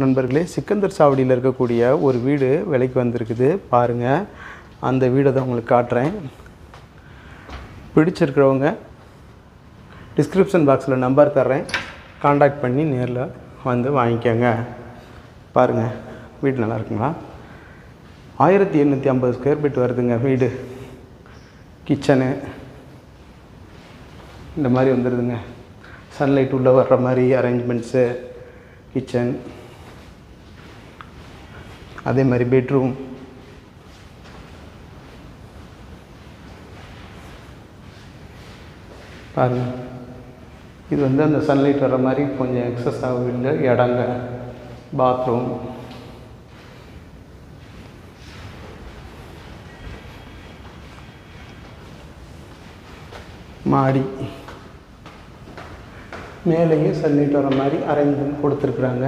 நண்பர்களே, சிக்கந்தர் சாவடியில் இருக்கக்கூடிய ஒரு வீடு விலைக்கு வந்திருக்குது. பாருங்கள், அந்த வீடை தான் உங்களுக்கு காட்டுறேன். பிடிச்சிருக்கிறவங்க டிஸ்கிரிப்ஷன் பாக்ஸில் நம்பர் தர்றேன், காண்டாக்ட் பண்ணி நேரில் வந்து வாங்கிக்கோங்க. பாருங்கள், வீடு நல்லா இருக்குங்களா? 1850 ஸ்கொயர் ஃபீட் வருதுங்க வீடு. கிச்சனு இந்த மாதிரி வந்துடுதுங்க. சன்லைட் உள்ளே வர்ற மாதிரி அரேஞ்ச்மெண்ட்ஸு, கிச்சன், அதே மாதிரி பெட்ரூம், பாருங்கள். இது வந்து அந்த சன்லைட் வர்ற மாதிரி கொஞ்சம் எக்ஸஸ் ஆகவில்லை இடங்க. பாத்ரூம், மாடி, மேலேயும் சன்லைட் வர மாதிரி அரேஞ்ச்மெண்ட் கொடுத்துருக்குறாங்க.